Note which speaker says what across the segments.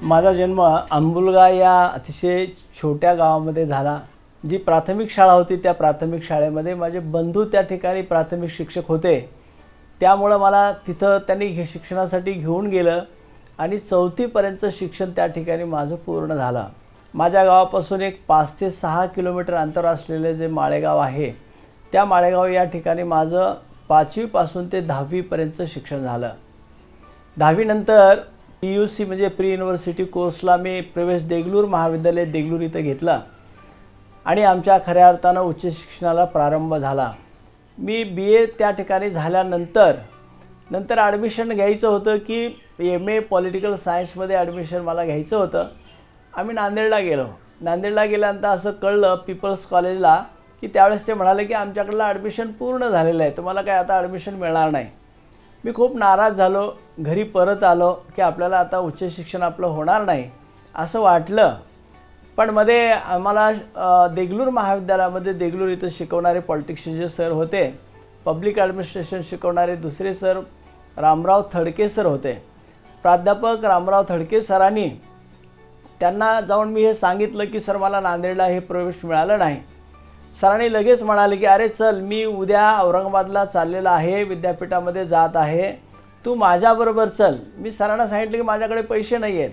Speaker 1: माझा जन्म अंबुलगा या अतिशय छोट्या गावामध्ये झाला। जी प्राथमिक शाळा होती त्या प्राथमिक शाळेमध्ये माझे बंधू त्या ठिकाणी प्राथमिक शिक्षक होते, त्यामुळे मला तिथं त्यांनी शिक्षणासाठी घेऊन गेलं आणि 4थी पर्यंतचं शिक्षण त्या ठिकाणी माझं पूर्ण झालं। माझ्या गावापासून एक 5 ते 6 किलोमीटर अंतर असलेले जे माळेगाव आहे, त्या माळेगाव या ठिकाणी माझं 5वी पासून ते 10वी पर्यंतचं शिक्षण झालं। 10वी नंतर PUC म्हणजे प्री युनिव्हर्सिटी कोर्सला मी प्रवेश देगलूर महाविद्यालय देगलूर इथं घेतला आणि आमच्या खऱ्या अर्थानं उच्च शिक्षणाला प्रारंभ झाला। मी BA त्या ठिकाणी झाल्यानंतर ॲडमिशन घ्यायचं होतं की MA पॉलिटिकल सायन्समध्ये ॲडमिशन मला घ्यायचं होतं। आम्ही नांदेडला गेलो। नांदेडला गेल्यानंतर असं कळलं पीपल्स कॉलेजला की त्यावेळेस ते म्हणाले की आमच्याकडलं ॲडमिशन पूर्ण झालेलं आहे, तुम्हाला काय आता ॲडमिशन मिळणार नाही। मी खूप नाराज झालो, घरी परत आलो की आपल्याला आता उच्च शिक्षण आपलं होणार नाही असं वाटलं। पण मध्ये आम्हाला देगलूर महाविद्यालयामध्ये देगलूर इथं शिकवणारे पॉलिटिक्सचे जे सर होते, पब्लिक ॲडमिनिस्ट्रेशन शिकवणारे दुसरे सर रामराव थडके सर होते। प्राध्यापक रामराव थडके सरांनी त्यांना जाऊन मी हे सांगितलं की सर मला नांदेडला हे प्रवेश मिळालं नाही। सरांनी लगेच म्हणाले की अरे चल, मी उद्या औरंगाबादला चाललेला आहे, विद्यापीठामध्ये जात आहे, तू माझ्याबरोबर चल। मी सरांना सांगितलं की माझ्याकडे पैसे नाही आहेत,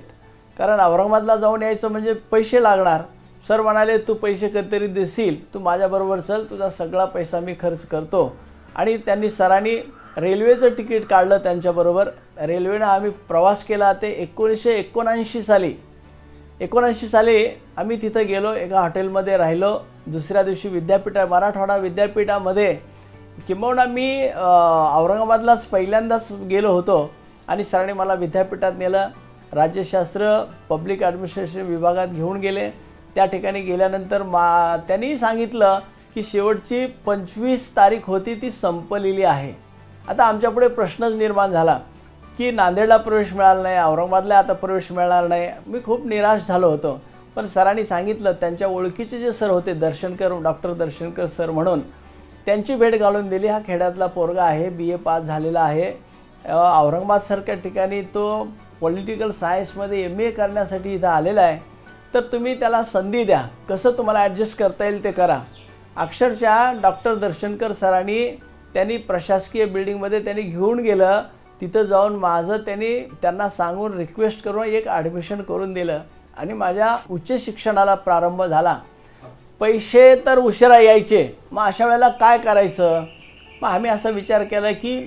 Speaker 1: कारण औरंगाबादला जाऊन यायचं म्हणजे पैसे लागणार। सर म्हणाले तू पैसे कधीतरी देशील, तू माझ्याबरोबर चल, तुझा सगळा पैसा मी खर्च करतो। आणि त्यांनी सरांनी रेल्वेचं तिकीट काढलं त्यांच्याबरोबर। रेल्वेनं आम्ही प्रवास केला ते 1979 साली। 79 साली आम्ही तिथं गेलो, एका हॉटेलमध्ये राहिलो। दुसऱ्या दिवशी मराठवाडा विद्यापीठामध्ये किंबहुना मी औरंगाबादलाच पहिल्यांदाच गेलो होतो आणि सरांनी मला विद्यापीठात नेलं। राज्यशास्त्र पब्लिक ॲडमिनिस्ट्रेशन विभागात घेऊन गेले। त्या ठिकाणी गेल्यानंतर त्यांनी सांगितलं की शेवटची 25 तारीख होती ती संपलेली आहे। आता आमच्यापुढे प्रश्नच निर्माण झाला की नांदेडला प्रवेश मिळाला नाही, औरंगाबादला आता प्रवेश मिळणार नाही। मी खूप निराश झालो होतो, पण सरांनी सांगितलं, त्यांच्या ओळखीचे जे सर होते डॉक्टर दर्शनकर सर म्हणून, त्यांची भेट घालून दिली। हा खेड्यातला पोरगा आहे, BA पास झालेला आहे, औरंगाबादसारख्या ठिकाणी तो पॉलिटिकल सायन्समध्ये MA करण्यासाठी इथं आलेला आहे, तर तुम्ही त्याला संधी द्या, कसं तुम्हाला ॲडजस्ट करता येईल ते करा। अक्षरशः डॉक्टर दर्शनकर सरांनी त्यांनी प्रशासकीय बिल्डिंगमध्ये त्यांनी घेऊन गेलं, तिथं जाऊन त्यांना सांगून रिक्वेस्ट करून एक ॲडमिशन करून दिलं आणि माझ्या उच्च शिक्षणाला प्रारंभ झाला। पैसे तर उशिरा यायचे, मग अशा वेळेला काय करायचं? मग आम्ही असा विचार केला की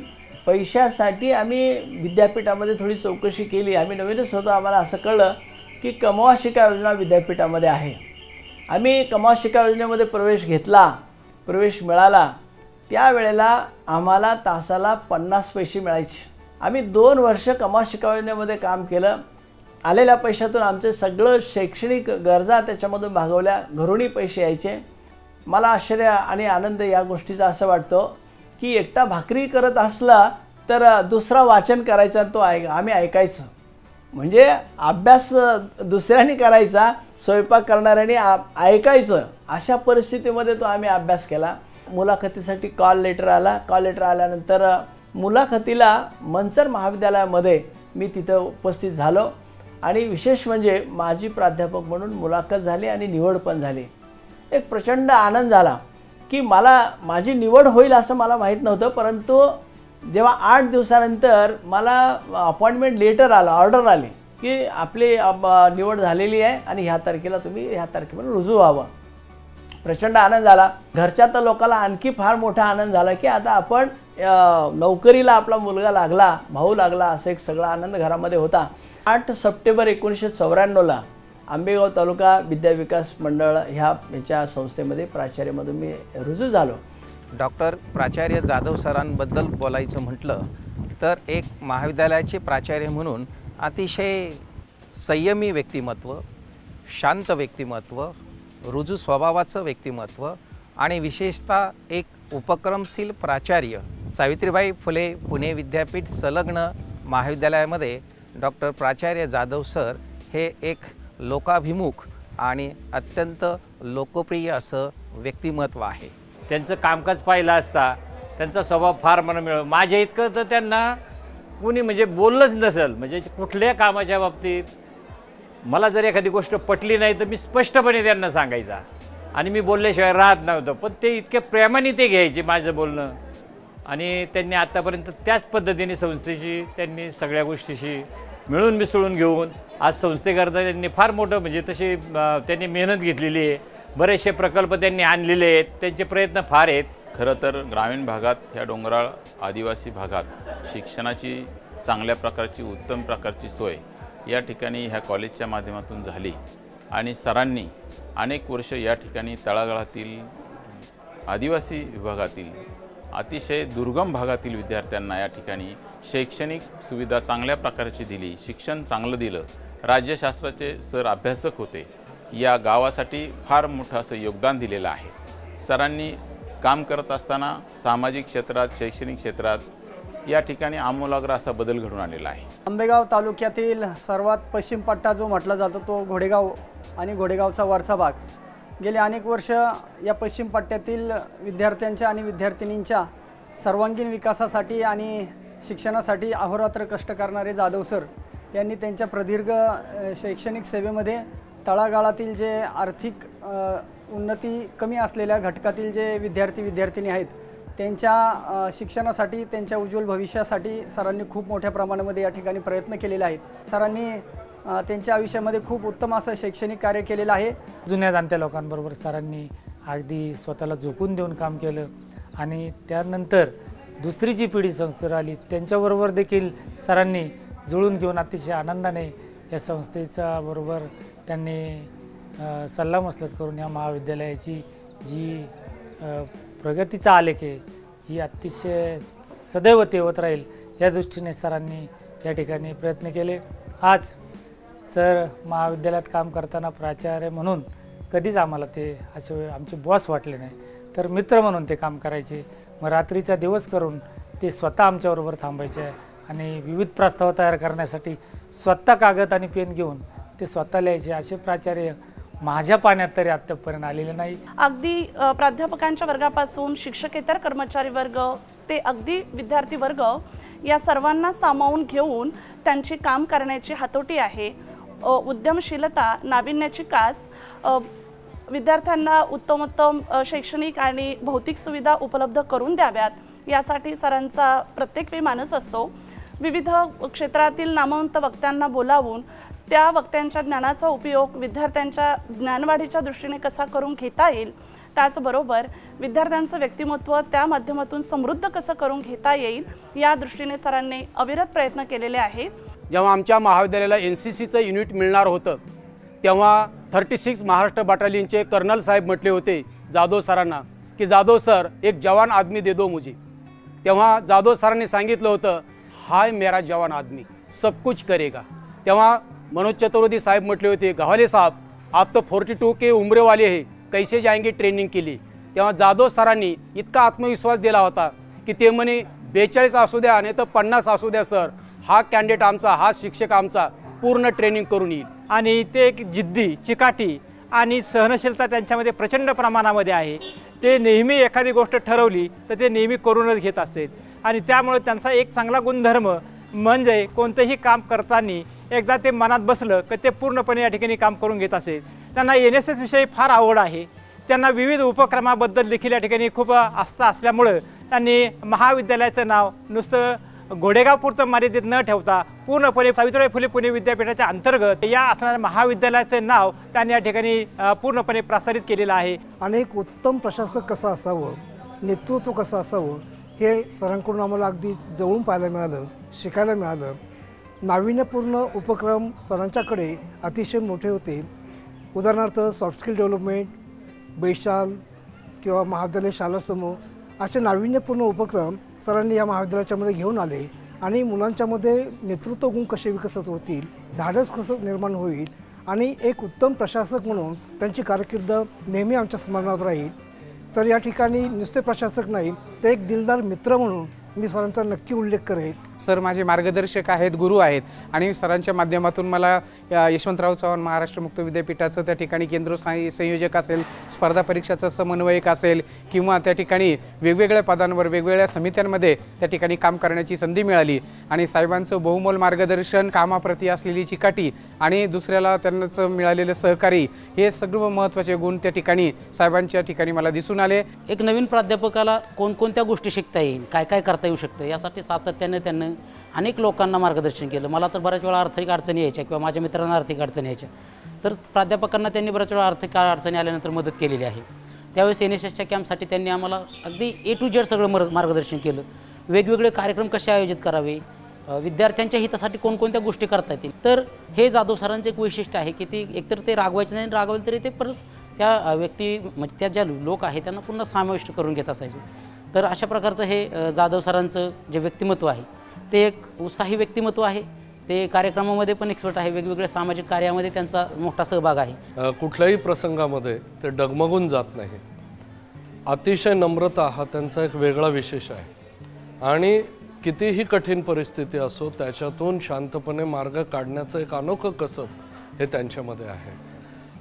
Speaker 1: पैशासाठी आम्ही विद्यापीठामध्ये थोडी चौकशी केली। आम्ही नवीनच होतो, आम्हाला असं कळलं की कमवा शिका योजना विद्यापीठामध्ये आहे। आम्ही कमवा शिका योजनेमध्ये प्रवेश घेतला, प्रवेश मिळाला। त्यावेळेला आम्हाला तासाला 50 पैसे मिळायचे। आम्ही 2 वर्ष कमवा शिका योजनेमध्ये काम केलं। आलेल्या पैशातून आमचे सगळं शैक्षणिक गरजा त्याच्यामधून भागवल्या, घरूनही पैसे यायचे। मला आश्चर्य आणि आनंद या गोष्टीचा असं वाटतो की एकटा भाकरी करत असला तर दुसरा वाचन करायचा, तो आम्ही ऐकायचं। म्हणजे अभ्यास दुसऱ्याने करायचा, स्वयंपाक करणाऱ्याने ऐकायचं। अशा परिस्थितीमध्ये तो आम्ही अभ्यास केला। मुलाखतीसाठी कॉल लेटर आल्यानंतर मुलाखतीला मंचर महाविद्यालयामध्ये मी तिथं उपस्थित झालो आणि विशेष म्हणजे माझी प्राध्यापक म्हणून मुलाखत झाली आणि निवड पण झाली। एक प्रचंड आनंद झाला की माझी निवड होईल असं मला माहीत नव्हतं, परंतु जेव्हा 8 दिवसानंतर मला अपॉइंटमेंट लेटर ऑर्डर आली की आपली निवड झालेली आहे आणि ह्या तारखेला रुजू व्हावं, प्रचंड आनंद झाला। घरच्या तर लोकांना आणखी फार मोठा आनंद झाला की आता आपण नोकरीला आपला मुलगा लागला, भाऊ लागला, असं एक सगळा आनंद घरामध्ये होता। 8 सप्टेंबर 1994ला आंबेगाव तालुका विद्याविकास मंडळ ह्याच्या संस्थेमध्ये प्राचार्यमधून मी रुजू झालो।
Speaker 2: डॉक्टर प्राचार्य जाधव सरांबद्दल बोलायचं म्हटलं तर एक महाविद्यालयाचे प्राचार्य म्हणून अतिशय संयमी व्यक्तिमत्व, शांत व्यक्तिमत्व, रुजू स्वभावाचं व्यक्तिमत्व आणि विशेषतः एक उपक्रमशील प्राचार्य। सावित्रीबाई फुले पुणे विद्यापीठ संलग्न महाविद्यालयामध्ये डॉक्टर प्राचार्य जाधव सर हे एक लोकाभिमुख आणि अत्यंत लोकप्रिय असं व्यक्तिमत्व आहे।
Speaker 3: त्यांचं कामकाज पाहिलं असता त्यांचा स्वभाव फार मला मिळव। माझ्या इतकं तर त्यांना कुणी म्हणजे बोललंच नसेल, म्हणजे कुठल्या कामाच्या बाबतीत मला जर एखादी गोष्ट पटली नाही तर मी स्पष्टपणे त्यांना सांगायचा आणि मी बोलल्याशिवाय राहत नव्हतं, पण ते इतके प्रेमाने ते घ्यायचे माझं बोलणं. आणि त्यांनी आत्तापर्यंत त्याच पद्धतीने संस्थेशी त्यांनी सगळ्या गोष्टीशी मिळून मिसळून घेऊन आज संस्थेकरता त्यांनी फार मोठं म्हणजे तशी त्यांनी मेहनत घेतलेली आहे. बरेचसे प्रकल्प त्यांनी आणलेले आहेत, त्यांचे प्रयत्न फार आहेत.
Speaker 4: खरं तर ग्रामीण भागात, ह्या डोंगराळ आदिवासी भागात शिक्षणाची चांगल्या प्रकारची, उत्तम प्रकारची सोय या ठिकाणी ह्या कॉलेजच्या माध्यमातून झाली आणि सरांनी अनेक वर्ष या ठिकाणी तळागाळातील आदिवासी विभागातील अतिशय दुर्गम भागातील विद्यार्थ्यांना या ठिकाणी शैक्षणिक सुविधा चांगल्या प्रकारची दिली, शिक्षण चांगलं दिलं. राज्यशास्त्राचे सर अभ्यासक होते, या गावासाठी फार मोठं असं योगदान दिलेलं आहे. सरांनी काम करत असताना सामाजिक क्षेत्रात, शैक्षणिक क्षेत्रात या ठिकाणी आमूलाग्र असा बदल घडून आलेला आहे.
Speaker 5: आंबेगाव तालुक्यातील सर्वात पश्चिम पट्टा जो म्हटला जातो तो घोडेगाव आणि घोडेगावचा वरचा भाग. गेले अनेक वर्ष या पश्चिम पट्ट्यातील विद्यार्थ्यांच्या आणि विद्यार्थिनींच्या सर्वांगीण विकासासाठी आणि शिक्षणासाठी अहोरात्र कष्ट करणारे जाधव सर यांनी त्यांच्या प्रदीर्घ शैक्षणिक सेवेमध्ये तळागाळातील जे आर्थिक उन्नती कमी असलेल्या घटकातील जे विद्यार्थी-विद्यार्थिनी आहेत त्यांच्या शिक्षणासाठी, त्यांच्या उज्ज्वल भविष्यासाठी सरांनी खूप मोठ्या प्रमाणामध्ये या ठिकाणी प्रयत्न केलेले आहेत. सरांनी त्यांच्या आयुष्यामध्ये खूप उत्तम असं शैक्षणिक कार्य केलेलं आहे.
Speaker 6: जुन्या जाणत्या लोकांबरोबर सरांनी अगदी स्वतःला झोकून देऊन काम केलं आणि त्यानंतर दुसरी जी पिढी संस्थेवर आली त्यांच्याबरोबर देखील सरांनी जुळून घेऊन अतिशय आनंदाने या संस्थेच्या बरोबर त्यांनी सल्लामसलत करून या महाविद्यालयाची जी प्रगतीचा आलेख आहे ही अतिशय सदैव तेवत राहील या दृष्टीने सरांनी या ठिकाणी प्रयत्न केले. आज सर महाविद्यालयात काम करताना प्राचार्य म्हणून कधीच आम्हाला ते असे आमचे बॉस वाटले नाही, तर मित्र म्हणून ते काम करायचे. मग रात्रीचा दिवस करून ते स्वतः आमच्याबरोबर थांबायचे आणि विविध प्रस्ताव तयार करण्यासाठी स्वतः कागद आणि पेन घेऊन ते स्वतः लिहायचे. असे प्राचार्य माझ्या पाण्यात तरी आत्तापर्यंत आलेले नाही.
Speaker 7: अगदी प्राध्यापकांच्या वर्गापासून शिक्षकेतर कर्मचारी वर्ग ते अगदी विद्यार्थी वर्ग या सर्वांना सामावून घेऊन त्यांची काम करण्याची हातोटी आहे. उद्यमशीलता, नाविन्याची कास, विद्यार्थ्यांना उत्तमोत्तम शैक्षणिक आणि भौतिक सुविधा उपलब्ध करून द्याव्यात यासाठी सरांचा प्रत्येक वेळी मानस असतो. विविध क्षेत्रातील नामवंत वक्त्यांना बोलावून त्या वक्त्यांच्या ज्ञानाचा उपयोग विद्यार्थ्यांच्या ज्ञानवाढीच्या दृष्टीने कसा करून घेता येईल, त्याचबरोबर विद्यार्थ्यांचं व्यक्तिमत्व त्या माध्यमातून समृद्ध कसं करून घेता येईल या दृष्टीने सरांनी अविरत प्रयत्न केलेले आहेत.
Speaker 8: जेव्हा आमच्या महाविद्यालयाला NCCचं युनिट मिळणार होतं तेव्हा 36 महाराष्ट्र बटालियनचे कर्नल साहेब म्हटले होते जाधव सरांना की जाधव सर एक जवान आदमी दे दो मुझे. तेव्हा जाधव सरांनी सांगितलं होतं हाय मेरा जवान आदमी सब कुछ करेगा. तेव्हा मनोज चतुर्वेदी साहेब म्हटले होते गव्हाले साहब आप तो 42 के उम्र वाले है, कैसे जाएंगे ट्रेनिंग के लिए. तेव्हा जाधव सरांनी इतका आत्मविश्वास दिला होता की ते म्हणे 42 असू द्या नाही तर 50 असू द्या सर, हा कॅन्डिडेट आमचा, हा शिक्षक आमचा पूर्ण ट्रेनिंग करून येईल.
Speaker 9: आणि ते एक जिद्दी, चिकाटी आणि सहनशीलता त्यांच्यामध्ये प्रचंड प्रमाणामध्ये आहे. ते नेहमी एखादी गोष्ट ठरवली तर ते नेहमी करूनच घेत असतात आणि त्यामुळे त्यांचा एक चांगला गुणधर्म म्हणजे कोणतेही काम करताना एकदा ते मनात बसलं की ते पूर्णपणे या ठिकाणी काम करून घेत असेल. त्यांना NSS विषयी फार आवड आहे. त्यांना विविध उपक्रमाबद्दल देखील या ठिकाणी खूप आस्था असल्यामुळं त्यांनी महाविद्यालयाचं नाव नुसतं घोडेगावपुरतं मर्यादित न ठेवता पूर्णपणे सावित्रीबाई फुले पुणे विद्यापीठाच्या अंतर्गत या असणाऱ्या महाविद्यालयाचे नाव त्यांनी या ठिकाणी पूर्णपणे प्रसारित केलेलं आहे.
Speaker 10: अनेक उत्तम प्रशासक कसं असावं, नेतृत्व कसं असावं हे सरांकडून आम्हाला अगदी जवळून पाहायला मिळालं, शिकायला मिळालं. नाविन्यपूर्ण उपक्रम सरांच्याकडे अतिशय मोठे होते. उदाहरणार्थ सॉफ्ट स्किल डेव्हलपमेंट, बैशाल किंवा महाविद्यालय शाला समूह असे नाविन्यपूर्ण उपक्रम सरांनी या महाविद्यालयाच्यामध्ये घेऊन आले आणि मुलांच्यामध्ये नेतृत्व गुण कसे विकसित होतील, धाडस कसं निर्माण होईल आणि एक उत्तम प्रशासक म्हणून त्यांची कारकीर्द नेहमी आमच्या स्मरणात राहील. सर या ठिकाणी नुसते प्रशासक नाही तर एक दिलदार मित्र म्हणून मी सरांचा नक्की उल्लेख करेन.
Speaker 11: सर माझे मार्गदर्शक आहेत, गुरु आहेत आणि सरांच्या माध्यमातून मला यशवंतराव चव्हाण महाराष्ट्र मुक्त विद्यापीठाचं त्या ठिकाणी केंद्र संयोजक असेल, स्पर्धा परीक्षाचा समन्वयक असेल किंवा त्या ठिकाणी वेगवेगळ्या पदांवर वेगवेगळ्या समित्यांमध्ये त्या ठिकाणी काम करण्याची संधी मिळाली आणि साहेबांचं बहुमोल मार्गदर्शन, कामाप्रती असलेली चिकाटी आणि दुसऱ्याला त्यांनाच मिळालेलं सहकारी हे सर्व महत्त्वाचे गुण त्या ठिकाणी साहेबांच्या ठिकाणी मला दिसून आले.
Speaker 12: एक नवीन प्राध्यापकाला कोणकोणत्या गोष्टी शिकता येईल, काय काय करता येऊ शकतं यासाठी सातत्याने त्यांनी अनेक लोकांना मार्गदर्शन केलं. मला तर बऱ्याच वेळा आर्थिक अडचणी यायच्या किंवा माझ्या मित्रांना आर्थिक अडचणी यायच्या, तर प्राध्यापकांना त्यांनी बऱ्याच वेळा आर्थिक अडचणी आल्यानंतर मदत केलेली आहे. त्यावेळेस NSSच्या कॅम्पसाठी त्यांनी आम्हाला अगदी A to Z सगळं मार्गदर्शन केलं. वेगवेगळे कार्यक्रम कसे आयोजित करावे, विद्यार्थ्यांच्या हितासाठी कोणकोणत्या गोष्टी करता येतील. तर हे जाधव सरांचं एक वैशिष्ट्य आहे की ते एकतर ते रागवायचे नाही, रागवले तरी ते परत त्या व्यक्ती म्हणजे त्या ज्या लोक आहेत त्यांना पुन्हा समाविष्ट करून घेत असायचे. तर अशा प्रकारचं हे जाधव सरांचं जे व्यक्तिमत्व आहे ते एक उत्साही व्यक्तिमत्व आहे. ते कार्यक्रमामध्ये पण एक्सपर्ट आहे, वेगवेगळ्या सामाजिक कार्यामध्ये त्यांचा मोठा सहभाग आहे.
Speaker 13: कुठल्याही प्रसंगामध्ये ते डगमगून जात नाही. अतिशय नम्रता हा त्यांचा एक वेगळा विशेष आहे आणि कितीही कठीण परिस्थिती असो त्याच्यातून शांतपणे मार्ग काढण्याचं एक अनोखं कसब हे त्यांच्यामध्ये आहे.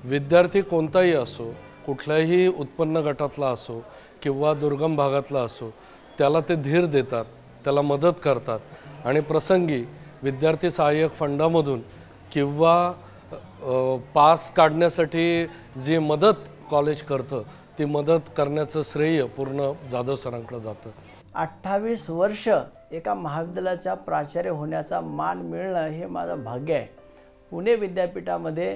Speaker 13: विद्यार्थी कोणताही असो, कुठल्याही उत्पन्न गटातला असो किंवा दुर्गम भागातला असो, त्याला ते धीर देतात, त्याला मदत करतात आणि प्रसंगी विद्यार्थी सहाय्यक फंडामधून किंवा पास काढण्यासाठी जी मदत कॉलेज करतं ती मदत करण्याचं श्रेय पूर्ण जाधव सरांकडे जातं.
Speaker 1: 28 वर्ष एका महाविद्यालयाचा प्राचार्य होण्याचा मान मिळणं हे माझं भाग्य आहे. पुणे विद्यापीठामध्ये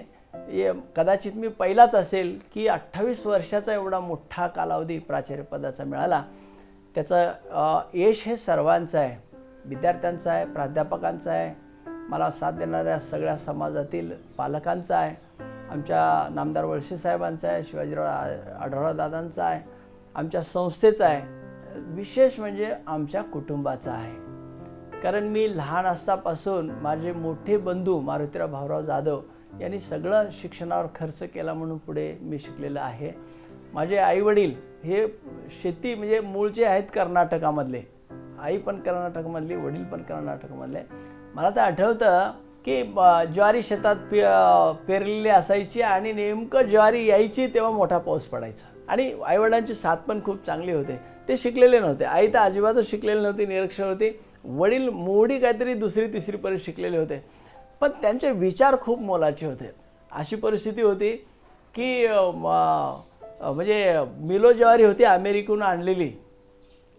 Speaker 1: कदाचित मी पहिलाच असेल की 28 वर्षाचा एवढा मोठा कालावधी प्राचार्यपदाचा मिळाला. त्याचं यश हे सर्वांचं आहे, विद्यार्थ्यांचं आहे, प्राध्यापकांचं आहे, मला साथ देणाऱ्या सगळ्या समाजातील पालकांचं आहे, आमच्या नामदार वळसे साहेबांचं आहे, शिवाजीराव आढळराव दादांचं आहे, आमच्या संस्थेचं आहे, विशेष म्हणजे आमच्या कुटुंबाचं आहे. कारण मी लहान असतापासून माझे मोठे बंधू मारुतीराव भाऊराव जाधव यांनी सगळं शिक्षणावर खर्च केला म्हणून पुढे मी शिकलेलं आहे. माझे आईवडील हे शेती म्हणजे मूळचे आहेत कर्नाटकामधले, आई पण कर्नाटकमधली, वडील पण कर्नाटकमधले. मला तर आठवतं की ज्वारी शेतात पेरलेली असायची आणि नेमकं ज्वारी यायची तेव्हा मोठा पाऊस पडायचा आणि आईवडिलांची साथ पण खूप चांगली होते. ते शिकलेले नव्हते, आई तर अजिबातच शिकलेली नव्हती, निरक्षर होती. वडील मोडी काहीतरी 2री 3री पर्यंत शिकलेले होते, पण त्यांचे विचार खूप मोलाचे होते. अशी परिस्थिती होती की म्हणजे मिलो ज्वारी होती अमेरिकेहून आणलेली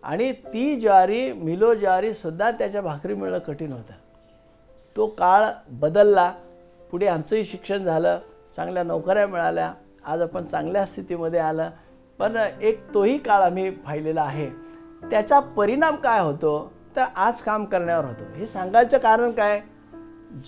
Speaker 1: आणि ती ज्वारी मिलो ज्वारीसुद्धा त्याच्या भाकरी मिळणं कठीण होतं. तो काळ बदलला, पुढे आमचंही शिक्षण झालं, चांगल्या नोकऱ्या मिळाल्या, आज आपण चांगल्या स्थितीमध्ये आलं. पण एक तोही काळ आम्ही पाहिलेला आहे. त्याचा परिणाम काय होतो तर आज काम करण्यावर होतो. हे सांगायचं कारण काय,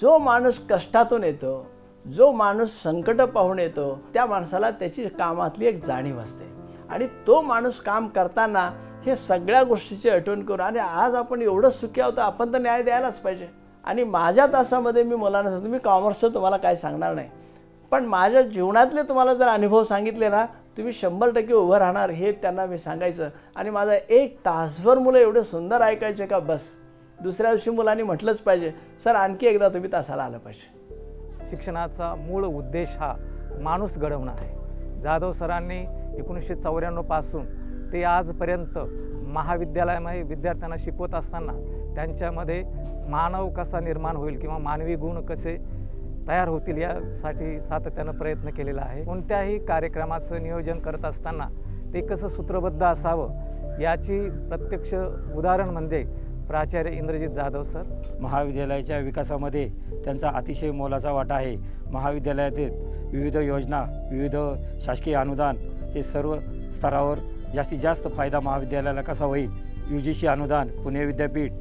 Speaker 1: जो माणूस कष्टातून येतो, जो माणूस संकट पाहून येतो, त्या माणसाला त्याची कामातली एक जाणीव असते आणि तो माणूस काम करताना हे सगळ्या गोष्टीची आठवण करून आणि आज आपण एवढं सुखी आहोत, आपण तर न्याय द्यायलाच पाहिजे. आणि माझ्या तासामध्ये मी मुलांना सांगतो, मी कॉमर्सचं तुम्हाला काय सांगणार नाही, पण माझ्या जीवनातले तुम्हाला जर अनुभव सांगितले ना तुम्ही 100% उभं राहणार, हे त्यांना मी सांगायचं. आणि माझा 1 तासभर मुलं एवढे सुंदर ऐकायचे का बस. दुसऱ्या दिवशी मुलांनी म्हटलंच पाहिजे, सर आणखी एकदा तुम्ही तासाला आलं पाहिजे.
Speaker 14: शिक्षणाचा मूळ उद्देश हा माणूस घडवणं आहे. जाधव सरांनी 1994 पासून ते आजपर्यंत महाविद्यालयामध्ये विद्यार्थ्यांना शिकवत असताना त्यांच्यामध्ये मानव कसा निर्माण होईल किंवा मानवी गुण कसे तयार होतील यासाठी सातत्यानं प्रयत्न केलेला आहे. कोणत्याही कार्यक्रमाचं नियोजन करत असताना ते कसं सूत्रबद्ध असावं याची प्रत्यक्ष उदाहरण म्हणजे प्राचार्य इंद्रजित जाधव सर.
Speaker 15: महाविद्यालयाच्या विकासामध्ये त्यांचा अतिशय मोलाचा वाटा आहे. महाविद्यालयातील विविध योजना, विविध शासकीय अनुदान हे सर्व स्तरावर जास्तीत जास्त फायदा महाविद्यालयाला कसा होईल, UGC अनुदान, पुणे विद्यापीठ,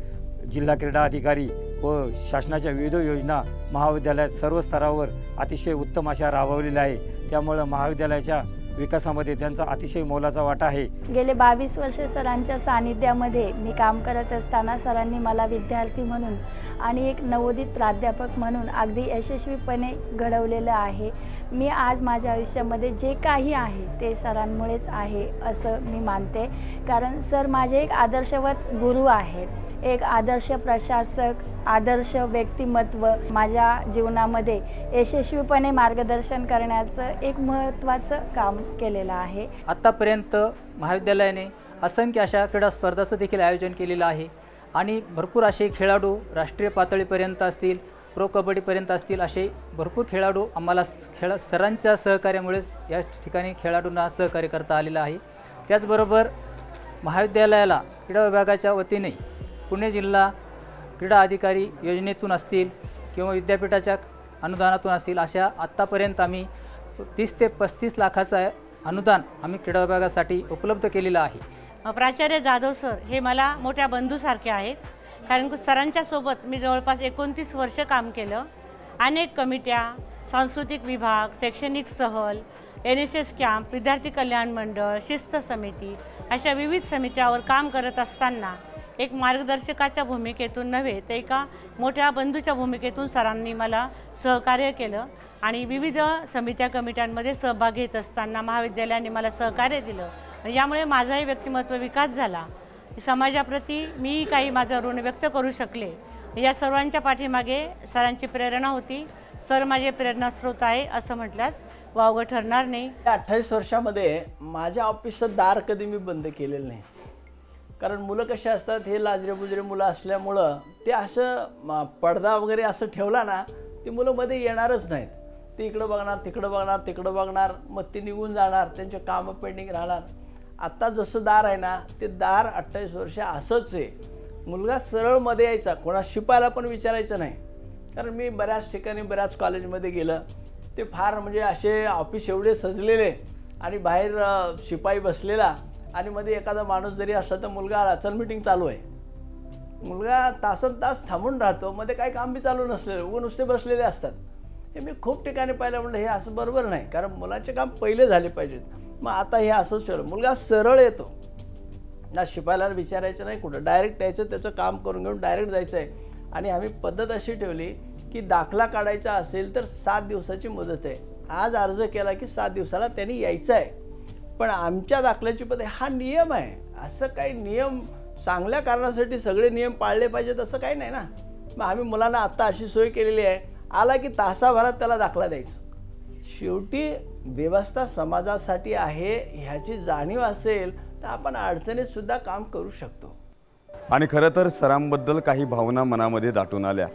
Speaker 15: जिल्हा क्रीडा अधिकारी व शासनाच्या विविध योजना महाविद्यालयात सर्व स्तरावर अतिशय उत्तम अशा राबवलेल्या आहे. त्यामुळे महाविद्यालयाच्या विकासामध्ये त्यांचा अतिशय मोलाचा वाटा आहे.
Speaker 16: गेले 22 वर्ष सरांच्या सानिध्यामध्ये मी काम करत असताना सरांनी मला विद्यार्थी म्हणून आणि एक नवोदित प्राध्यापक म्हणून अगदी यशस्वीपणे घडवलेलं आहे. मी आज माझ्या आयुष्यामध्ये जे काही आहे ते सरांमुळेच आहे असं मी मानते. कारण सर माझे एक आदर्शवत गुरु आहेत. एक आदर्श प्रशासक, आदर्श व्यक्तिमत्व माझ्या जीवनामध्ये यशस्वीपणे मार्गदर्शन करण्याचं एक महत्त्वाचं काम केलेलं आहे.
Speaker 17: आत्तापर्यंत महाविद्यालयाने असंख्य अशा क्रीडा स्पर्धांचं देखील आयोजन केलेलं आहे आणि भरपूर असे खेळाडू राष्ट्रीय पातळीपर्यंत असतील, प्रो कबड्डीपर्यंत असतील, असे भरपूर खेळाडू आम्हाला सरांच्या सहकार्यामुळेच या ठिकाणी खेळाडूंना सहकार्य करता आलेलं आहे. त्याचबरोबर महाविद्यालयाला क्रीडा विभागाच्या वतीने पुणे जिल्हा क्रीडा अधिकारी योजनेतून असतील किंवा विद्यापीठाच्या अनुदानातून असतील, अशा आत्तापर्यंत आम्ही 30 ते 35 लाखाचं अनुदान आम्ही क्रीडा विभागासाठी उपलब्ध केलेलं आहे.
Speaker 18: प्राचार्य जाधव सर हे मला मोठ्या बंधूसारखे आहेत, कारण की सरांच्या सोबत मी जवळपास 29 वर्ष काम केलं. अनेक कमिट्या, सांस्कृतिक विभाग, शैक्षणिक सहल, NSS कॅम्प, विद्यार्थी कल्याण मंडळ, शिस्त समिती अशा विविध समित्यावर काम करत असताना एक मार्गदर्शकाच्या भूमिकेतून नव्हे तर एका मोठ्या बंधूच्या भूमिकेतून सरांनी मला सहकार्य केलं आणि विविध समित्या कमिट्यांमध्ये सहभाग घेत असताना महाविद्यालयाने मला सहकार्य दिलं आणि यामुळे माझाही व्यक्तिमत्व विकास झाला. समाजाप्रती मी काही माझं ऋण व्यक्त करू शकले. या सर्वांच्या पाठीमागे सरांची प्रेरणा होती. सर माझे प्रेरणास्रोत आहे असं म्हटल्यास वावगं ठरणार नाही.
Speaker 1: 28 वर्षामध्ये माझ्या ऑफिसचं दार कधी मी बंद केलेलं नाही, कारण मुलं कशी असतात, हे लाजरे बुजरे मुलं असल्यामुळं ते असं पडदा वगैरे असं ठेवला ना, ती मुलं मध्ये येणारच नाहीत. ते इकडं बघणार, तिकडं बघणार, तिकडं बघणार, मग ते निघून जाणार, त्यांचे कामं पेंडिंग राहणार. आता जसं दार आहे ना, ते दार 28 वर्ष असंच आहे. मुलगा सरळ मध्ये यायचा, कोणा शिपायला पण विचारायचं नाही. कारण मी बऱ्याच ठिकाणी बऱ्याच कॉलेजमध्ये गेलं, ते फार म्हणजे असे ऑफिस एवढे सजलेले आणि बाहेर शिपाई बसलेला आणि मध्ये एखादा माणूस जरी असला तर मुलगा आला, चल मीटिंग चालू आहे. मुलगा तासन तास थांबून राहतो, मध्ये काही काम बी चालू नसलेलं, उगं नुसते बसलेले असतात. हे मी खूप ठिकाणी पाहिलं. म्हटलं हे असं बरोबर नाही, कारण मुलाचे काम पहिले झाले पाहिजेत. मग आता हे असंच ठरलं. मुलगा सरळ येतो ना, शिपायला विचारायचं नाही, कुठं डायरेक्ट यायचं, त्याचं काम करून घेऊन डायरेक्ट जायचं आहे. आणि आम्ही पद्धत अशी ठेवली की दाखला काढायचा असेल तर 7 दिवसाची मुदत आहे. आज अर्ज केला की 7 दिवसाला त्यांनी यायचं आहे. पण आमच्या दाखल्याची पद्धत हा नियम आहे. असं काही नियम चांगल्या कारणासाठी सगळे नियम पाळले पाहिजेत असं काही नाही ना. मग आम्ही मुलांना आत्ता अशी सोय केलेली आहे, आला की तासाभरात त्याला दाखला द्यायचा. शेवटी व्यवस्था समाजासाठी आहे ह्याची जाणीव असेल तर आपण अडचणीतसुद्धा काम करू शकतो.
Speaker 19: आणि खरं तर सरांबद्दल काही भावना मनामध्ये दाटून आल्या.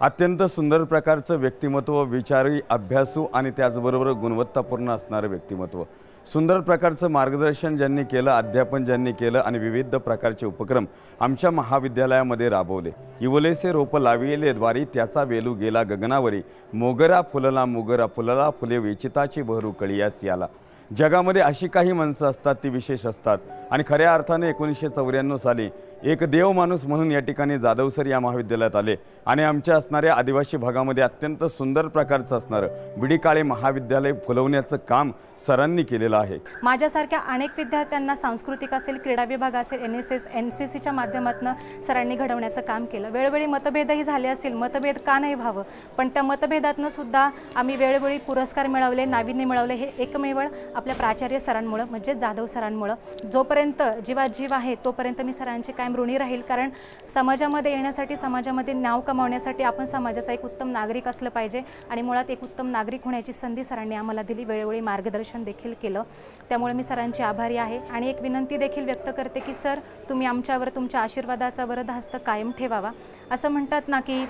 Speaker 19: अत्यंत सुंदर प्रकारचं व्यक्तिमत्व, विचारी, अभ्यासू आणि त्याचबरोबर गुणवत्तापूर्ण असणारं व्यक्तिमत्व. सुंदर प्रकारचं मार्गदर्शन ज्यांनी केलं, अध्यापन ज्यांनी केलं आणि विविध प्रकारचे उपक्रम आमच्या महाविद्यालयामध्ये राबवले. इवलेसे रोप लाविले द्वारी त्याचा वेलू गेला गगनावरी, मोगरा फुलला मोगरा फुलला फुले वेचिताची बहरू कळियास याला. जगामध्ये अशी काही माणसं असतात ती विशेष असतात आणि खऱ्या अर्थाने 1994 साली एक देव माणूस म्हणून या ठिकाणी जाधव सर या महाविद्यालयात आले आणि आमच्या असणाऱ्या आदिवासी भागामध्ये अत्यंत सुंदर प्रकारचं असणारं बिडीकाळे महाविद्यालय फुलवण्याचं काम सरांनी केलेलं आहे.
Speaker 20: माझ्यासारख्या अनेक विद्यार्थ्यांना सांस्कृतिक असेल, क्रीडा विभाग असेल, NSS NCCच्या माध्यमातून सरांनी घडवण्याचं काम केलं. वेळोवेळी मतभेदही झाले असतील, मतभेद का नाही व्हावं, पण त्या मतभेदातनं सुद्धा आम्ही वेळोवेळी पुरस्कार मिळवले, नाविन्य मिळवले. हे एकमेव आपल्या प्राचार्य सरांमुळं म्हणजे जाधव सरांमुळं. जोपर्यंत जीवात जीव आहे तोपर्यंत मी सरांची कायम ऋणी राहील, कारण समाजामध्ये येण्यासाठी, समाजामध्ये नाव कमावण्यासाठी आपण समाजाचा एक उत्तम नागरिक असलं पाहिजे आणि मुळात एक उत्तम नागरिक होण्याची संधी सरांनी आम्हाला दिली. वेळोवेळी मार्गदर्शन देखील केलं, त्यामुळे मी सरांची आभारी आहे. आणि एक विनंती देखील व्यक्त करते की सर, तुम्ही आमच्यावर तुमच्या आशीर्वादाचा वरदहस्त कायम ठेवावा. असं म्हणतात ना की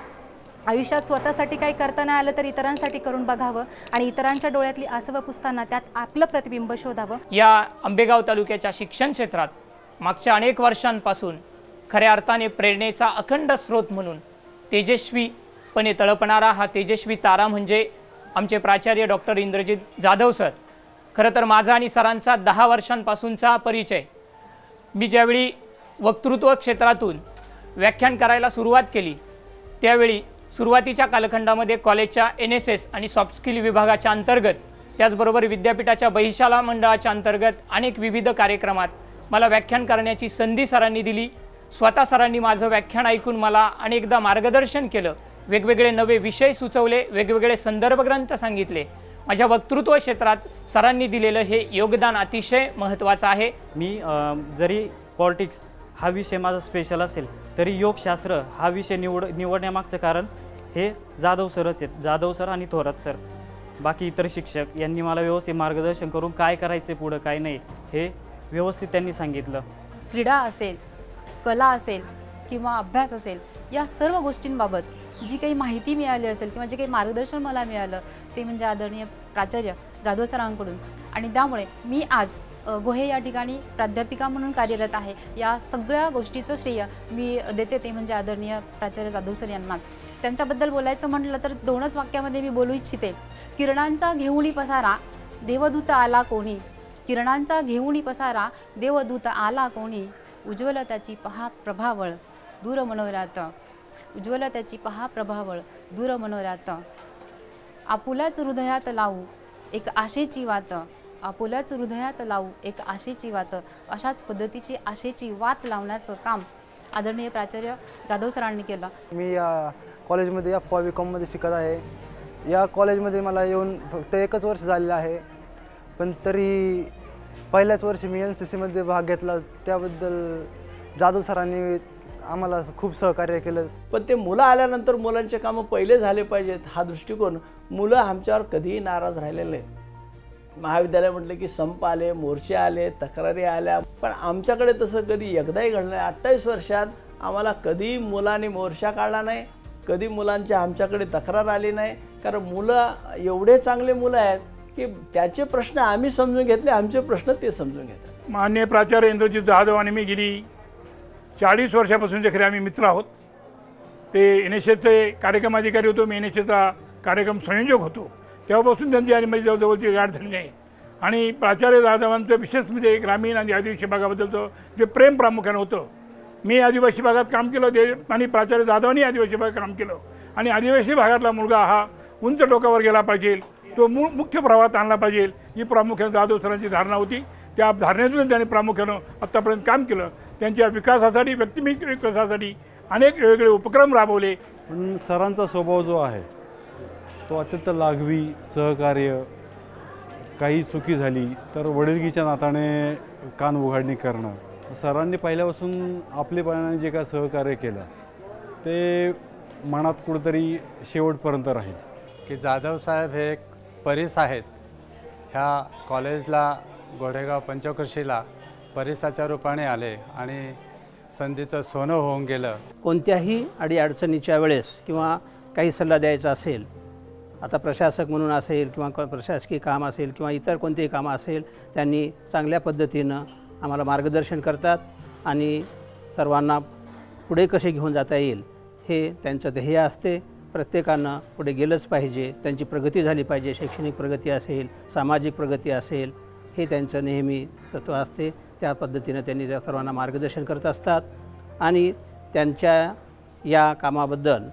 Speaker 20: आयुष्यात स्वतःसाठी काही करता नाही आलं तर इतरांसाठी करून बघावं आणि इतरांच्या डोळ्यातली आसवं पुसताना त्यात आपलं प्रतिबिंब शोधावं.
Speaker 21: या आंबेगाव तालुक्याच्या शिक्षण क्षेत्रात मागच्या अनेक वर्षांपासून खऱ्या अर्थाने प्रेरणेचा अखंड स्रोत म्हणून तेजस्वीपणे तळपणारा हा तेजस्वी तारा म्हणजे आमचे प्राचार्य डॉक्टर इंद्रजित जाधव सर. खरं तर माझा आणि सरांचा 10 वर्षांपासूनचा परिचय. मी ज्यावेळी वक्तृत्व क्षेत्रातून व्याख्यान करायला सुरुवात केली त्यावेळी सुरुवातीच्या कालखंडामध्ये कॉलेजच्या NSS आणि सॉफ्ट स्किल विभागाच्या अंतर्गत, त्याचबरोबर विद्यापीठाच्या बहिशाला मंडळाच्या अंतर्गत अनेक विविध कार्यक्रमात मला व्याख्यान करण्याची संधी सरांनी दिली. स्वतः सरांनी माझं व्याख्यान ऐकून मला अनेकदा मार्गदर्शन केलं, वेगवेगळे नवे विषय सुचवले, वेगवेगळे संदर्भ ग्रंथ सांगितले. माझ्या वक्तृत्व क्षेत्रात सरांनी दिलेलं हे योगदान अतिशय महत्त्वाचं आहे.
Speaker 22: मी जरी पॉलिटिक्स
Speaker 5: हा विषय माझा स्पेशल असेल तरी योगशास्त्र हा विषय निवडण्यामागचं कारण हे जाधव सरच आहेत, जाधव सर आणि थोरात सर. बाकी इतर शिक्षक यांनी मला व्यवस्थित मार्गदर्शन करून काय करायचे पुढं काय नाही हे व्यवस्थित त्यांनी सांगितलं.
Speaker 2: क्रीडा असेल, कला असेल किंवा अभ्यास असेल, या सर्व गोष्टींबाबत जी काही माहिती मिळाली असेल किंवा जे काही मार्गदर्शन मला मिळालं ते म्हणजे आदरणीय प्राचार्य जाधव सरांकडून. आणि त्यामुळे मी आज गोहे या ठिकाणी प्राध्यापिका म्हणून कार्यरत आहे. या सगळ्या गोष्टीचं श्रेय मी देते ते म्हणजे आदरणीय प्राचार्य जाधव सर यांना. त्यांच्याबद्दल बोलायचं म्हटलं तर 2च वाक्यामध्ये मी बोलू इच्छिते. किरणांचा घेऊनी पसारा देवदूत आला कोणी, किरणांचा घेऊनी पसारा देवदूत आला कोणी, उज्ज्वल त्याची पहा प्रभावळ दूर मनोरात, उज्ज्वल त्याची पहा प्रभावळ दूर मनोरात. आपुल्याच हृदयात लावू एक आशेची वात, आपुल्याच हृदयात लावू एक आशेची वात. अशाच पद्धतीची आशेची वात लावण्याचं काम आदरणीय प्राचार्य जाधव सरांनी केलं.
Speaker 22: मी या कॉलेजमध्ये या BComमध्ये शिकत आहे. या कॉलेजमध्ये मला येऊन फक्त 1च वर्ष झालेलं आहे, पण तरी पहिल्याच वर्षी मी NCCमध्ये भाग घेतला. त्याबद्दल जाधव सरांनी आम्हाला खूप सहकार्य केलं.
Speaker 1: पण ते मुलं आल्यानंतर मुलांचे कामं पहिले झाले पाहिजेत हा दृष्टिकोन मुलं आमच्यावर कधीही नाराज राहिलेले आहेत. महाविद्यालय म्हटलं की संप आले, मोर्चे आले, तक्रारी आल्या, पण आमच्याकडे तसं कधी एकदाही घडलं नाही. 28 वर्षात आम्हाला कधी मुलांनी मोर्चा काढला नाही, कधी मुलांच्या आमच्याकडे तक्रार आली नाही. कारण मुलं एवढे चांगले मुलं आहेत की त्याचे प्रश्न आम्ही समजून घेतले, आमचे प्रश्न ते समजून घेतात.
Speaker 23: माननीय प्राचार्य इंद्रजित जाधव आणि मी गेली 40 वर्षापासूनचे खरे आम्ही मित्र आहोत. ते NSSचे कार्यक्रम अधिकारी होतो, मी NSSचा कार्यक्रम संयोजक होतो. तेव्हापासून त्यांची आणि माझी जवळजवळची गाठ झाली आहे. आणि प्राचार्य जाधवांचं विशेष म्हणजे ग्रामीण आणि आदिवासी भागाबद्दलचं जे प्रेम प्रामुख्यानं होतं. मी आदिवासी भागात काम केलं ते आणि प्राचार्य जाधवांनी आदिवासी भागात काम केलं. आणि आदिवासी भागातला मुलगा हा उंच टोकावर गेला पाहिजे, तो मुख्य प्रवाहात आणला पाहिजे ही प्रामुख्यानं जाधव सरांची धारणा होती. त्या धारणेतून त्यांनी प्रामुख्यानं आत्तापर्यंत काम केलं. त्यांच्या विकासासाठी, व्यक्तिगत विकासासाठी अनेक वेगवेगळे उपक्रम राबवले.
Speaker 24: पण सरांचा स्वभाव जो आहे तो अत्यंत लागवी, सहकार्य, काही चुकी झाली तर वडीलकीच्या नाताने कान उघडणी करणं. सरांनी पहिल्यापासून आपलेपणाने जे काय सहकार्य केलं ते मनात कुठेतरी शेवटपर्यंत राहील.
Speaker 25: की जाधव साहेब हे एक परीस आहेत. ह्या कॉलेजला गोडेगाव पंचकृषीला परिसाच्या रूपाने आले आणि संधीचं सोनं होऊन गेलं.
Speaker 26: कोणत्याही अडीअडचणीच्या वेळेस किंवा काही सल्ला द्यायचा असेल, आता प्रशासक म्हणून असेल किंवा प्रशासकीय काम असेल किंवा इतर कोणतेही कामं असेल, त्यांनी चांगल्या पद्धतीनं आम्हाला मार्गदर्शन करतात आणि सर्वांना पुढे कसे घेऊन जाता येईल हे त्यांचं ध्येय असते. प्रत्येकानं पुढे गेलंच पाहिजे, त्यांची प्रगती झाली पाहिजे, शैक्षणिक प्रगती असेल, सामाजिक प्रगती असेल, हे त्यांचं नेहमी तत्त्व असते. त्या पद्धतीनं त्यांनी त्या सर्वांना मार्गदर्शन करत असतात आणि त्यांच्या या कामाबद्दल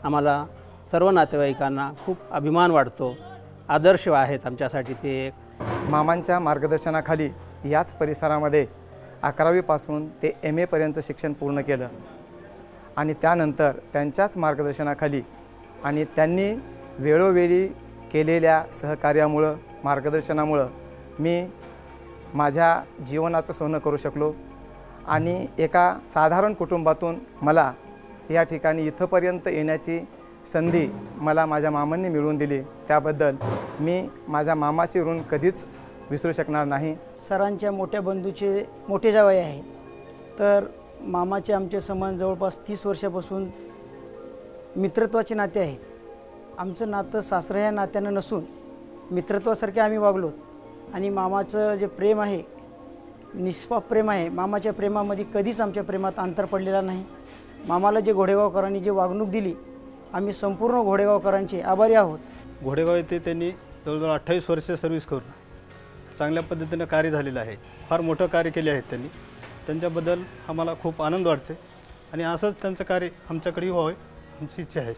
Speaker 26: आम्हाला सर्व नातेवाईकांना खूप अभिमान वाटतो. आदर्श आहेत आमच्यासाठी ते एक.
Speaker 22: मामांच्या मार्गदर्शनाखाली याच परिसरामध्ये 11वीपासून ते MA पर्यंत शिक्षण पूर्ण केलं आणि त्यानंतर त्यांच्याच मार्गदर्शनाखाली आणि त्यांनी वेळोवेळी केलेल्या सहकार्यामुळं, मार्गदर्शनामुळं मी माझ्या जीवनाचं सोनं करू शकलो आणि एका साधारण कुटुंबातून मला या ठिकाणी इथंपर्यंत येण्याची संधी मला माझ्या मामांनी मिळवून दिली. त्याबद्दल मी माझ्या मामाचे ऋण कधीच विसरू शकणार नाही.
Speaker 5: सरांच्या मोठ्या बंधूचे मोठे जावई आहेत, तर मामाचे आमचे संबंध जवळपास 30 वर्षापासून मित्रत्वाचे नाते आहेत. आमचं नातं सासरा या नात्यानं नसून मित्रत्वासारखे आम्ही वागलो आणि मामाचं जे प्रेम आहे, निष्पाप प्रेम आहे, मामाच्या प्रेमामध्ये कधीच आमच्या प्रेमात अंतर पडलेला नाही. मामाला जे घोडेगावकरांनी जे वागणूक दिली, आम्ही संपूर्ण घोडेगावकरांचे आभारी आहोत.
Speaker 27: घोडेगाव येथे त्यांनी जवळजवळ 28 वर्ष सर्व्हिस करून चांगल्या पद्धतीनं कार्य झालेलं आहे. फार मोठं कार्य केले आहेत त्यांनी. त्यांच्याबद्दल आम्हाला खूप आनंद वाटते आणि असंच त्यांचं कार्य आमच्याकडेही व्हावे आमची इच्छा आहे.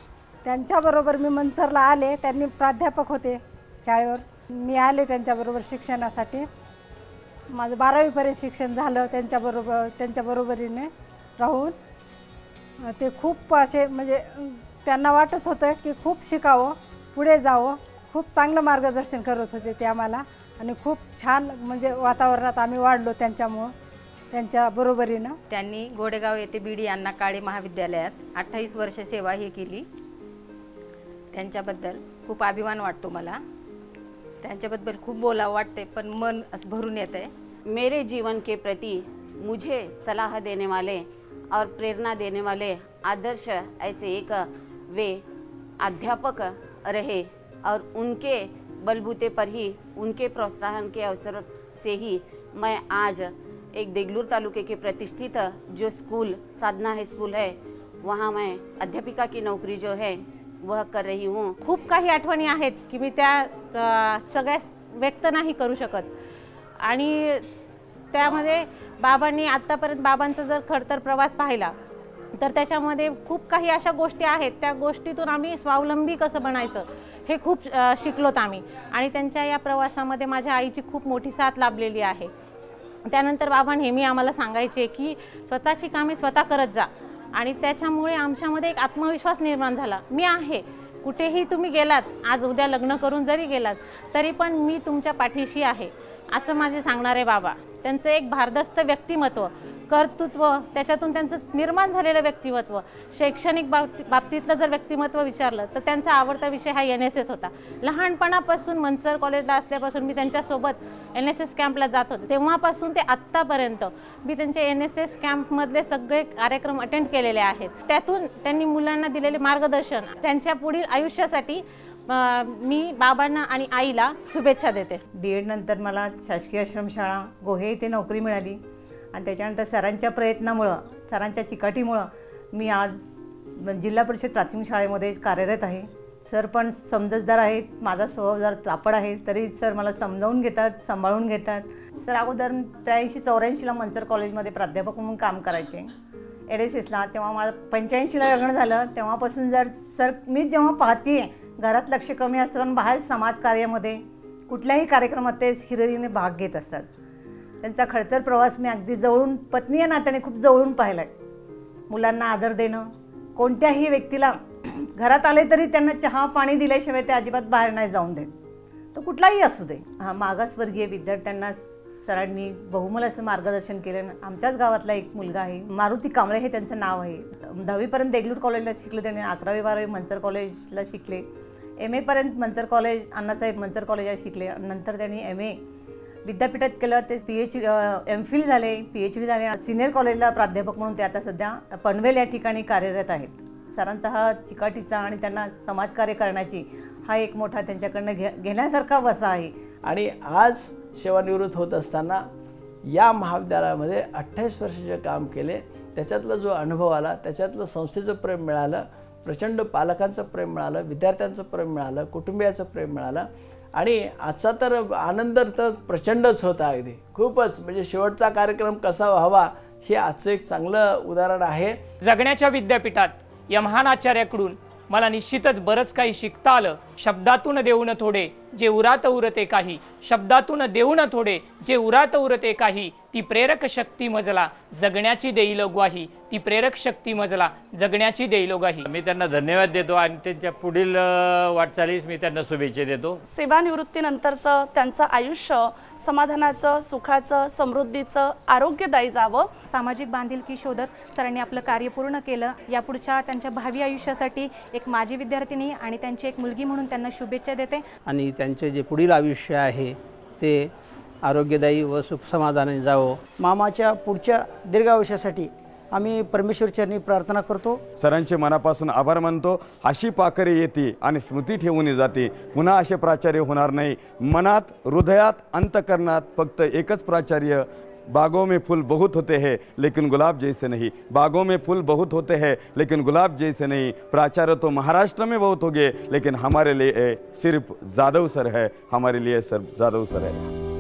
Speaker 28: त्यांच्याबरोबर मी मंचरला आले, त्यांनी प्राध्यापक होते शाळेवर. मी आले त्यांच्याबरोबर शिक्षणासाठी. माझं 12वीपर्यंत शिक्षण झालं त्यांच्याबरोबरीने राहून. ते खूप असे म्हणजे त्यांना वाटत होतं की खूप शिकावं, पुढे जावं. खूप चांगलं मार्गदर्शन करत होते ते आम्हाला आणि खूप छान म्हणजे वातावरणात आम्ही वाढलो त्यांच्यामुळं. त्यांच्या बरोबरीनं.
Speaker 3: त्यांनी गोडेगाव येथे BD अण्णा काळे महाविद्यालयात 28 वर्ष सेवा ही केली. त्यांच्याबद्दल खूप अभिमान वाटतो मला. त्यांच्याबद्दल खूप बोलावं वाटते पण मन असं भरून येतं आहे.
Speaker 4: मेरे जीवन के प्रति मुझे सलाह देने वाले और प्रेरणा देने वाले आदर्श ऐसे एक वे अध्यापक रहे और उनके बलबूते पर ही, उनके प्रोत्साहन के अवसर से ही मैं आज एक देगलूर तालुके के प्रतिष्ठित जो स्कूल साधना हाई स्कूल है वहाँ मैं अध्यापिका की नौकरी जो है वह कर रही हूँ.
Speaker 18: खूप काही आठवणी आहेत की मी त्या सगळ्या व्यक्त नाही करू शकत. आणि त्यामध्ये बाबांनी आत्तापर्यंत बाबांचा जर खडतर प्रवास पाहिला तर त्याच्यामध्ये खूप काही अशा गोष्टी आहेत, त्या गोष्टीतून आम्ही स्वावलंबी कसं बनायचं हे खूप शिकलोत आम्ही. आणि त्यांच्या या प्रवासामध्ये माझ्या आईची खूप मोठी साथ लाभलेली आहे. त्यानंतर बाबा नेहमी आम्हाला सांगायचे की स्वतःची कामे स्वतः करत जा. आणि त्याच्यामुळे आमच्यामध्ये एक आत्मविश्वास निर्माण झाला. मी आहे, कुठेही तुम्ही गेलात, आज उद्या लग्न करून जरी गेलात तरी पण मी तुमच्या पाठीशी आहे असं माझे सांगणारे बाबा. त्यांचं एक भारदस्त व्यक्तिमत्व, कर्तृत्व, त्याच्यातून त्यांचं निर्माण झालेलं व्यक्तिमत्व, शैक्षणिक बाबतीतलं जर व्यक्तिमत्व विचारलं तर त्यांचा आवडता विषय हा NSS होता. लहानपणापासून मनसर कॉलेजला असल्यापासून मी त्यांच्यासोबत NSS कॅम्पला जात होते. तेव्हापासून ते आत्तापर्यंत मी त्यांचे NSS कॅम्पमधले सगळे कार्यक्रम अटेंड केलेले आहेत. त्यातून त्यांनी मुलांना दिलेले मार्गदर्शन, त्यांच्या पुढील आयुष्यासाठी मी बाबांना आणि आईला शुभेच्छा देते.
Speaker 6: DED नंतर मला शासकीय आश्रमशाळा गोहे येथे नोकरी मिळाली आणि त्याच्यानंतर सरांच्या प्रयत्नामुळं, सरांच्या चिकाटीमुळं मी आज जिल्हा परिषद प्राथमिक शाळेमध्ये कार्यरत आहे. सर पण समजदार आहेत, माझा स्वभाव जरा चापड आहे तरी सर मला समजावून घेतात, सांभाळून घेतात. सर अगोदर 83-84ला मनसर कॉलेजमध्ये प्राध्यापक म्हणून काम करायचे LSSला. तेव्हा मला 85ला लग्न झालं. तेव्हापासून जर सर मी जेव्हा पाहते घरात लक्ष कमी असतं पण बाहेर समाजकार्यामध्ये कुठल्याही कार्यक्रमात ते हिरिरीने भाग घेत असतात. त्यांचा खडतर प्रवास मी अगदी जवळून, पत्नी या नात्याने खूप जवळून पाहिला आहे. मुलांना आदर देणं, कोणत्याही व्यक्तीला घरात आले तरी त्यांना चहा पाणी दिल्याशिवाय ते अजिबात बाहेर नाही जाऊन देत, तो कुठलाही असू दे. मागासवर्गीय विद्यार्थ्यांना सरांनी बहुमोल असं मार्गदर्शन केलं. आमच्याच गावातला एक मुलगा आहे, मारुती कांबळे हे त्यांचं नाव आहे. 10वीपर्यंत देगलूर कॉलेजला शिकले त्यांनी, 11वी-12वी मनसर कॉलेजला शिकले. MA पर्यंत मनसर कॉलेज, अण्णासाहेब मनसर कॉलेजला शिकले. नंतर त्यांनी MA विद्यापीठात केलं. ते PhD MPhil झाले, PhD झाले. सिनियर कॉलेजला प्राध्यापक म्हणून ते आता सध्या पनवेल या ठिकाणी कार्यरत आहेत. सरांचा हा चिकाटीचा आणि त्यांना समाजकार्य करण्याची हा एक मोठा त्यांच्याकडनं घेण्यासारखा वसा आहे.
Speaker 1: आणि आज सेवानिवृत्त होत असताना या महाविद्यालयामध्ये 28 वर्ष जे काम केले त्याच्यातला जो अनुभव आला, त्याच्यातलं संस्थेचं प्रेम मिळालं, प्रचंड पालकांचं प्रेम मिळालं, विद्यार्थ्यांचं प्रेम मिळालं, कुटुंबियाचं प्रेम मिळालं. आणि आजचा तर आनंद तर प्रचंडच होता अगदी खूपच. म्हणजे शेवटचा कार्यक्रम कसा व्हावा हे आजचं एक चांगलं उदाहरण आहे.
Speaker 21: जगण्याच्या विद्यापीठात या महान आचार्याकडून मला निश्चितच बरंच काही शिकता आलं. शब्दातून देऊन थोडे जे उरात उरते काही, शब्दातून देऊन थोडे जे उरात उरते काही, ती प्रेरक शक्ती मजला जगण्याची देईल ग्वाही, ती प्रेरक शक्ती मजला जगण्याची देईल ग्वाही.
Speaker 7: मी त्यांना धन्यवाद देतो आणि त्यांच्या पुढील वाटचालीस मी त्यांना शुभेच्छा देतो.
Speaker 8: सेवानिवृत्तीनंतरचं त्यांचं आयुष्य समाधानाचं, सुखाचं, समृद्धीचं, आरोग्यदायी जावं.
Speaker 20: सामाजिक बांधिलकी शोधत सरांनी आपलं कार्य पूर्ण केलं. यापुढच्या त्यांच्या भावी आयुष्यासाठी एक माजी विद्यार्थिनी आणि त्यांची एक मुलगी म्हणून त्यांना शुभेच्छा देते.
Speaker 26: आणि त्यांचे जे पुढील आयुष्य आहे ते आरोग्यदायी व सुख समाधानाने जावं.
Speaker 9: मामाच्या पुढच्या दीर्घायुष्यासाठी आम्ही परमेश्वरचरणी प्रार्थना करतो.
Speaker 19: सरांचे मनापासून आभार मानतो. अशी पाखरे येते आणि स्मृती ठेवून जाते. पुन्हा असे प्राचार्य होणार नाही. मनात, हृदयात, अंतकरणात फक्त एकच प्राचार्य, बागों में फूल बहुत होते हैं लेकिन गुलाब जैसे नहीं. बागों में फूल बहुत होते हैं लेकिन गुलाब जैसे नहीं. प्राचार्य तो महाराष्ट्र में बहुत हो गए लेकिन हमारे लिए सिर्फ जादव सर है. हमारे लिए सिर्फ जादव सर है.